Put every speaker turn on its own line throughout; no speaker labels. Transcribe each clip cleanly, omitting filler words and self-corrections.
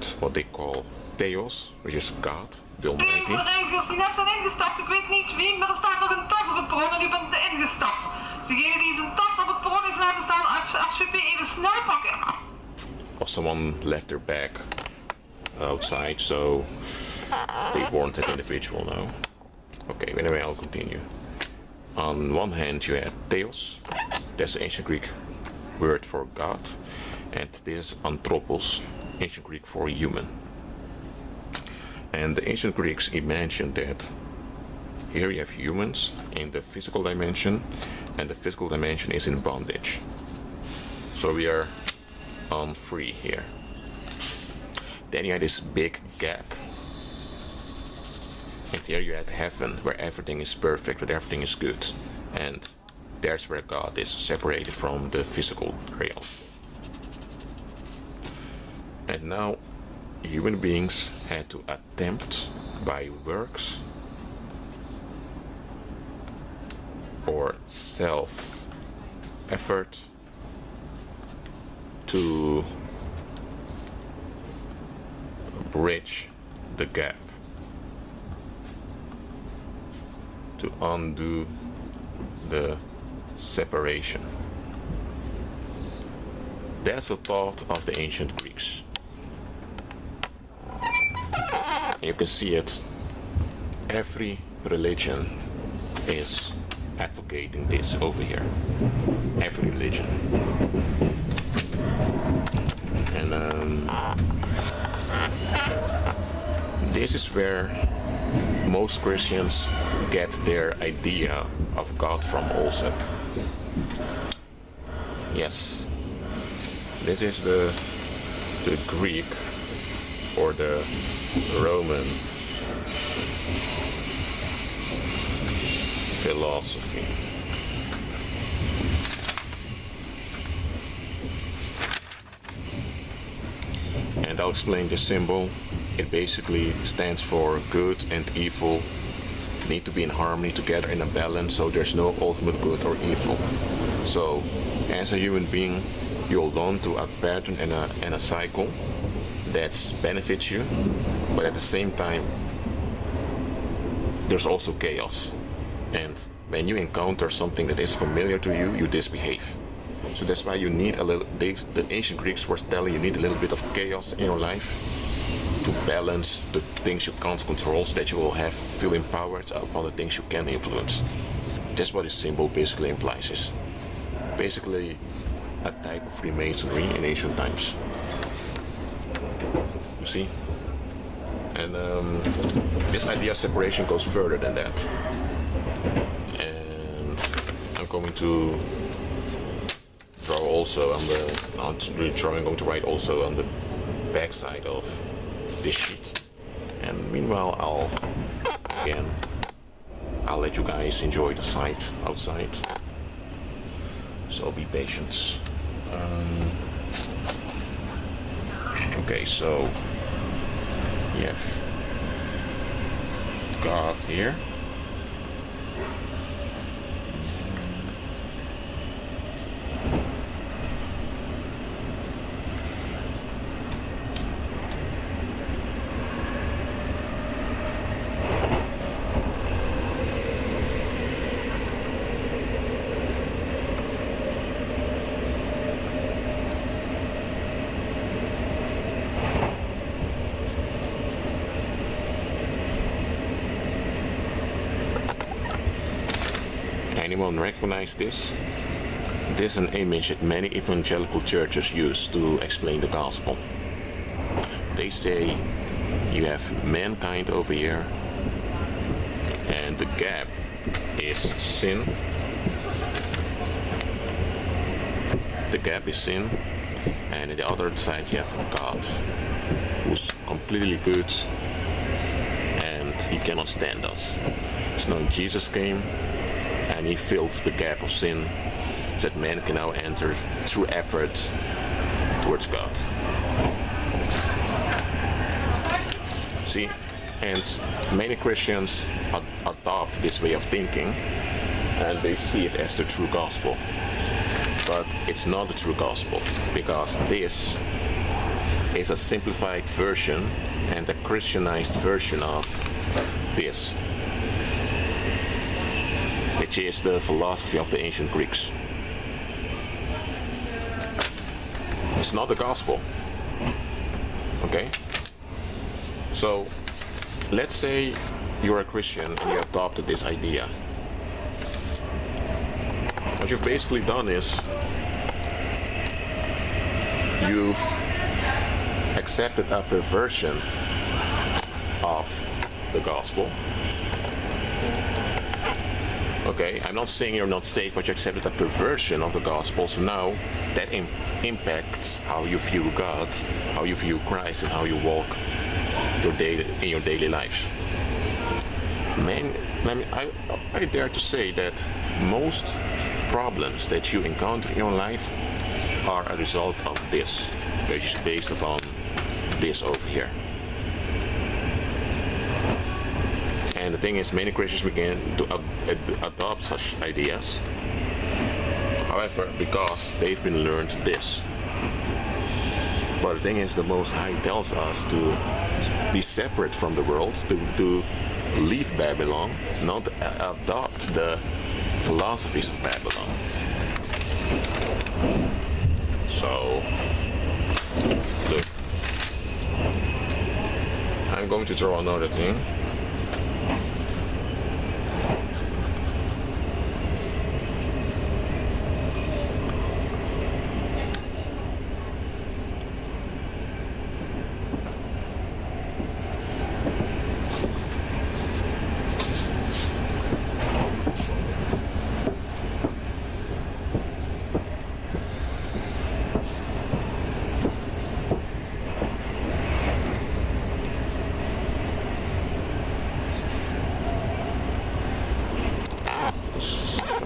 had what they call Theos, which is God, the Almighty.
Voor reizigers die net zijn ingestapt, ik weet niet wie, maar er staat nog een tas op het perron en u bent ingestapt. Dus degene die zijn tas op het perron heeft laten staan, alsjeblieft even snel pakken.
Or someone left their bag outside, so they warned that individual now. Okay, anyway, I'll continue. On one hand, you have Theos, that's the ancient Greek word for God, and this is anthropos, ancient Greek for human. And the ancient Greeks imagined that here you have humans in the physical dimension, and the physical dimension is in bondage. So we are free here. Then you had this big gap. And here you had heaven, where everything is perfect, where everything is good. And there's where God is separated from the physical realm. And now human beings had to attempt by works or self-effort to bridge the gap, to undo the separation. That's the thought of the ancient Greeks. You can see it. Every religion is advocating this over here. Every religion. And this is where most Christians get their idea of God from also. Yes, this is the Greek or the Roman philosophy. And I'll explain the symbol. It basically stands for good and evil need to be in harmony together in a balance, so there's no ultimate good or evil. So as a human being, you hold on to a pattern and a cycle that benefits you, but at the same time there's also chaos. And when you encounter something that is familiar to you, you disbehave. So that's why you need a little, the ancient Greeks were telling you need a little bit of chaos in your life to balance the things you can't control, so that you will feel empowered upon the things you can influence. That's what this symbol basically implies. Is basically a type of Freemasonry in ancient times. You see? And this idea of separation goes further than that. And I'm going to draw also on the, I'm going to write also on the back side of this sheet. And meanwhile, I'll let you guys enjoy the sight outside. So be patient. Okay, so you have God here. Anyone recognize this? This is an image that many evangelical churches use to explain the gospel. They say you have mankind over here, and the gap is sin. The gap is sin, and on the other side you have God, who's completely good, and he cannot stand us. So now Jesus came, and he filled the gap of sin, so that man can now enter through effort towards God. See, and many Christians adopt this way of thinking, and they see it as the true gospel. But it's not the true gospel, because this is a simplified version and a Christianized version of this, which is the philosophy of the ancient Greeks. It's not the gospel. Okay? So, let's say you're a Christian and you adopted this idea. What you've basically done is you've accepted a perversion of the gospel. Okay, I'm not saying you're not saved, but you accepted a perversion of the gospel. So now that impacts how you view God, how you view Christ, and how you walk in your daily life. Man, I dare to say that most problems that you encounter in your life are a result of this, which is based upon this over here. And the thing is, many Christians begin to adopt such ideas. However, because they've been learned this. But the thing is, the Most High tells us to be separate from the world, to leave Babylon, not adopt the philosophies of Babylon. So, look, I'm going to draw another thing.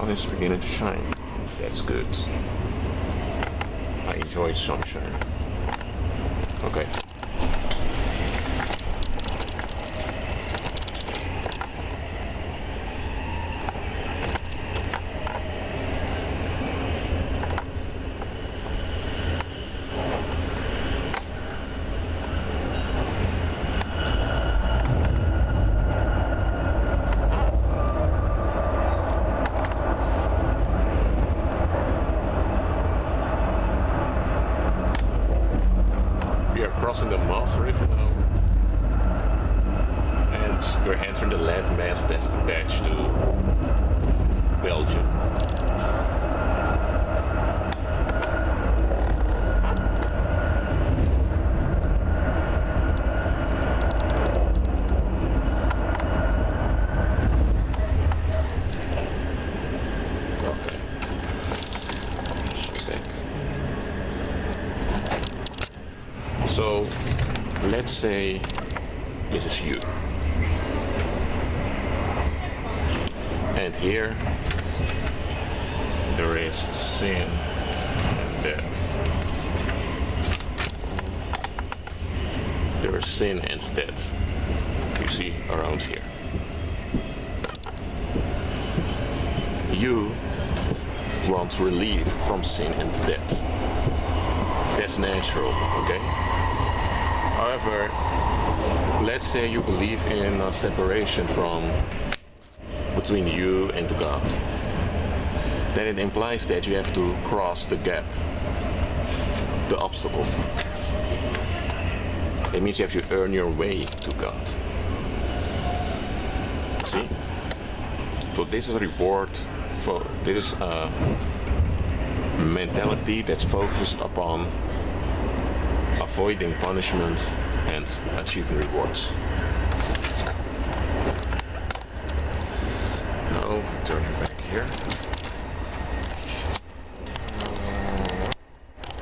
Is beginning to shine. That's good. I enjoy sunshine. Okay. Crossing the Maas River now, and we're entering the landmass that's attached to Belgium. Okay. So, let's say this is you. And here, there is sin and death. There is sin and death, you see around here. You want relief from sin and death. That's natural, okay? However, let's say you believe in a separation between you and God. Then it implies that you have to cross the gap, the obstacle. It means you have to earn your way to God. See? So this is a reward this is a mentality that's focused upon avoiding punishment and achieving rewards. Now, turning back here.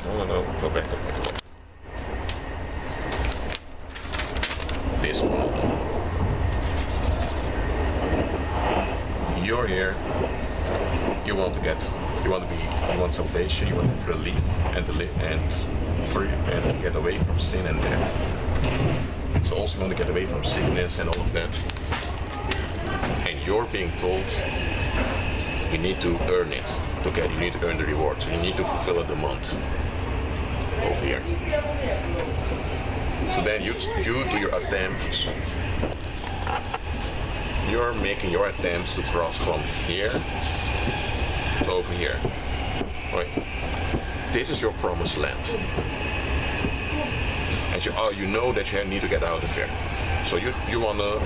No, go back. This one. You're here. You want salvation, you want relief, and to get away from sin and death. So also want to get away from sickness and all of that. And you're being told you need to earn it. You need to earn the reward. So you need to fulfill a demand. over here. So then you do your attempts. You're making your attempts to cross from here to over here. Right? This is your promised land. And you know that you need to get out of here. So you want to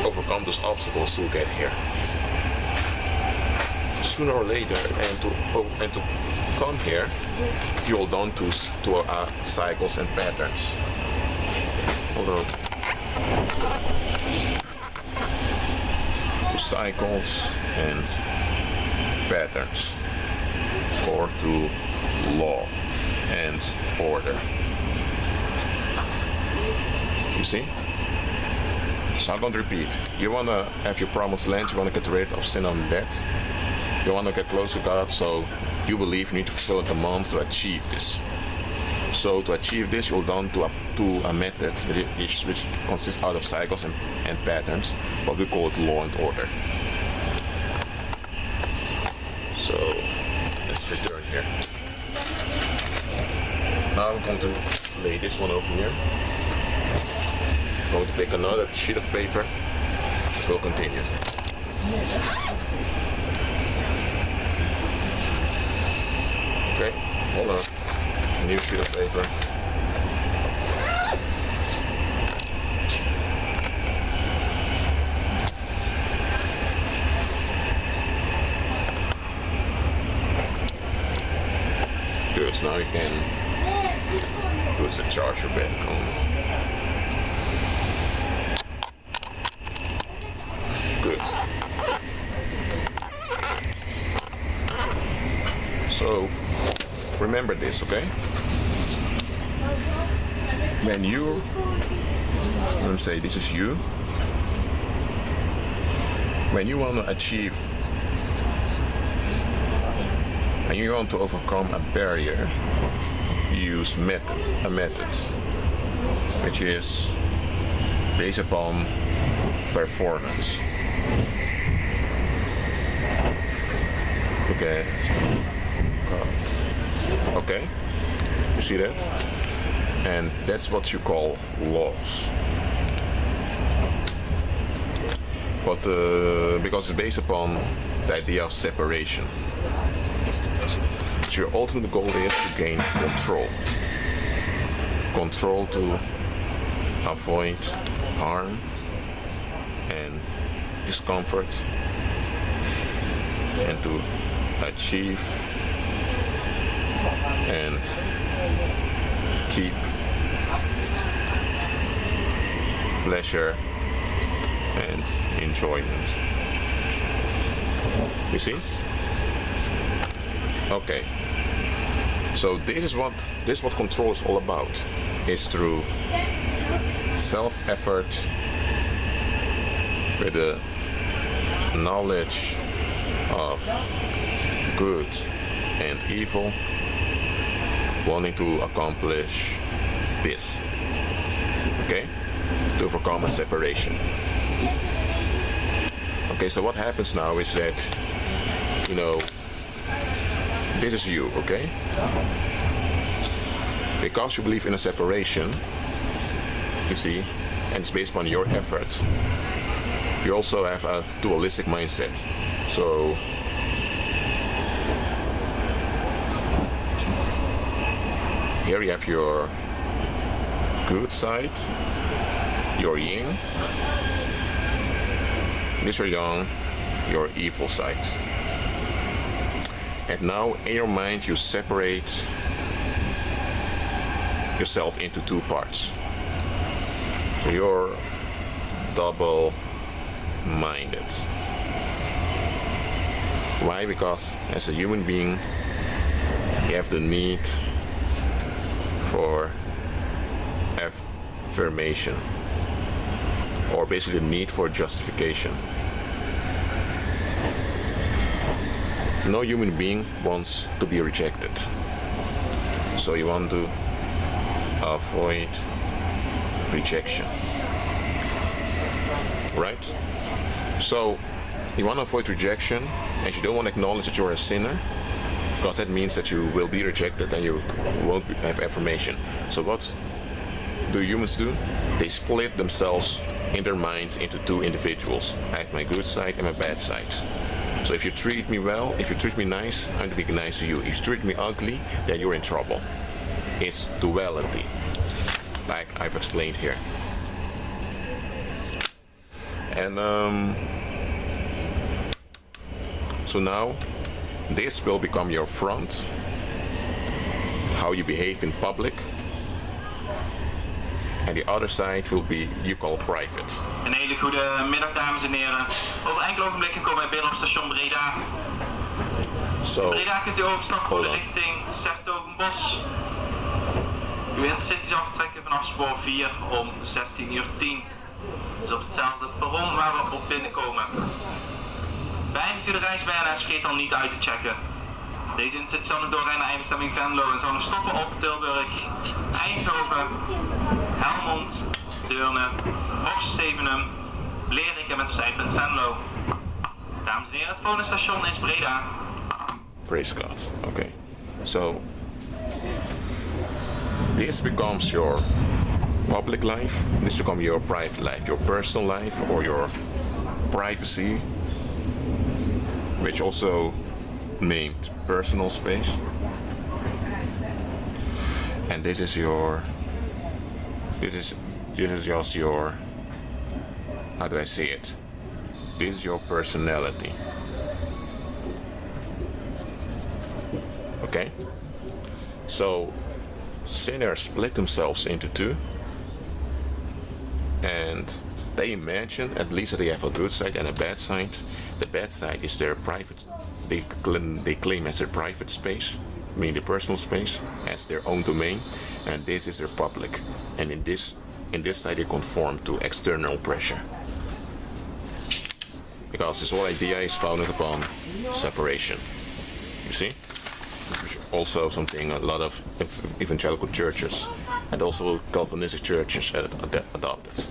overcome those obstacles to get here. Sooner or later, and to come here, you'll down to cycles and patterns. Hold on. To cycles and patterns, or to law and order. You see? So I'm going to repeat. You want to have your promised land, you want to get rid of sin and death. You want to get close to God, so you believe you need to fulfill a demand to achieve this. So to achieve this, you'll down to a method which consists out of cycles and patterns, but we call it law and order. So let's return here. Now I'm going to lay this one over here. I'm going to take another sheet of paper. We'll continue. Okay, hold on. A new sheet of paper. Good, so now you can put the charger back on. Good. So remember this, okay? When you, let me say this is you. When you want to achieve and you want to overcome a barrier, you use a method which is based upon performance. Okay. Okay, you see that? And that's what you call laws. But because it's based upon the idea of separation. But your ultimate goal is to gain control. Control to avoid harm and discomfort, and to achieve and keep pleasure and enjoyment. You see? Okay. So this is what control is all about. It's through self-effort with the knowledge of good and evil, wanting to accomplish this, okay, to overcome a separation. Okay, so what happens now is that, you know, this is you, okay, because you believe in a separation, you see, and it's based upon your effort, you also have a dualistic mindset. So here you have your good side, your yin, this your yang, your evil side. And now in your mind you separate yourself into two parts. So you're double-minded. Why? Because as a human being you have the need for affirmation, or basically the need for justification. No human being wants to be rejected, so you want to avoid rejection, right? So you want to avoid rejection, and you don't want to acknowledge that you're a sinner, because that means that you will be rejected and you won't have affirmation. So what do humans do? They split themselves in their minds into two individuals. I have my good side and my bad side. So if you treat me well, if you treat me nice, I'm going to be nice to you. If you treat me ugly, then you're in trouble. It's duality, like I've explained here. And so now this will become your front, how you behave in public, and the other side will be you call private.
Een hele goede middag, dames en heren. Over enkele ogenblikken komen wij binnen op station Breda.
So,
Breda kunt u overstappen voor de richting Sertogenbos. Uw Intercity zal vertrekken vanaf spoor 4 om 16:10. Dus op hetzelfde perron waar we op binnenkomen. Beëindigt u de reis bij NS, vergeet dan niet uit te checken. Deze Intercity zal nu doorrijden naar eindbestemming Venlo en zal nog stoppen op Tilburg, Eindhoven, Helmond, Deurne, Horst Zevenum, Blerik en met ons eindpunt Venlo. Dames en heren, het volgende station is Breda.
praise God. Okay. So this becomes your public life, this becomes your private life, your personal life, or your privacy, which also named personal space. And this is just your, how do I say it? This is your personality. Okay? So sinners split themselves into two, and they imagine at least that they have a good side and a bad side. The bad side is their private, they claim as their private space, I mean the personal space, as their own domain, and this is their public. And in this side they conform to external pressure. Because this whole idea is founded upon separation. You see? Which is also something a lot of evangelical churches and also Calvinistic churches adopted.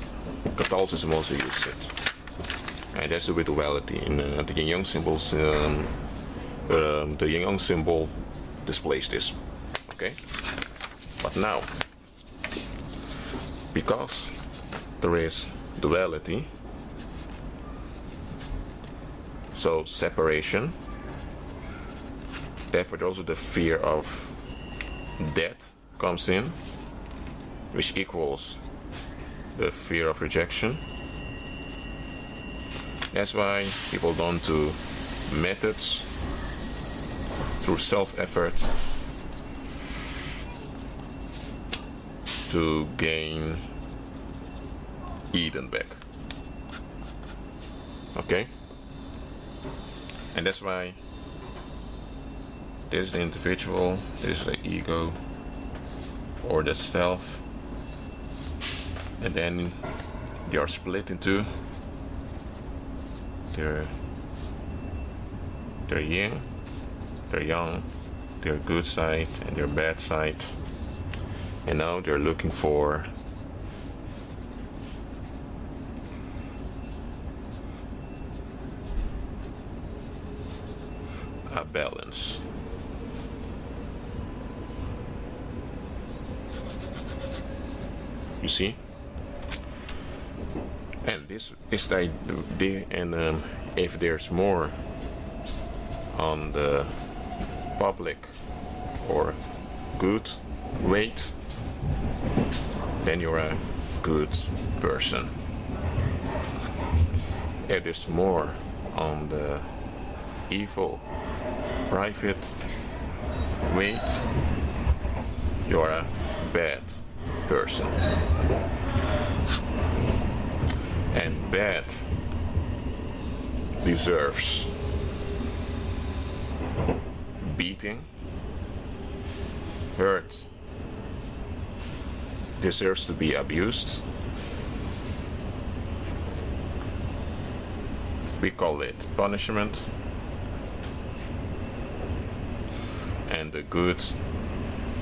Catholicism also used it. And that's the duality. In the yin-yang symbols, the yin-yang symbol displays this. Okay? But now, because there is duality, so separation, therefore also the fear of death comes in, which equals the fear of rejection. That's why people don't do methods through self-effort to gain Eden back. Okay? And that's why this is the individual, this is the ego, or the self, and then they are split into their yin, their yang, their good side and their bad side, and now they're looking for a balance. You see? And this is the idea, and if there's more on the public or good weight, then you're a good person. If there's more on the evil private weight, you're a bad person. And bad deserves beating, hurt, deserves to be abused. We call it punishment. And the good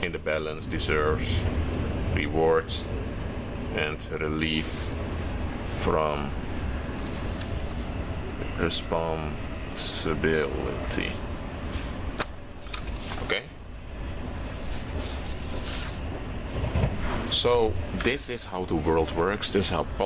in the balance deserves reward and relief from responsibility. So this is how the world works. This is how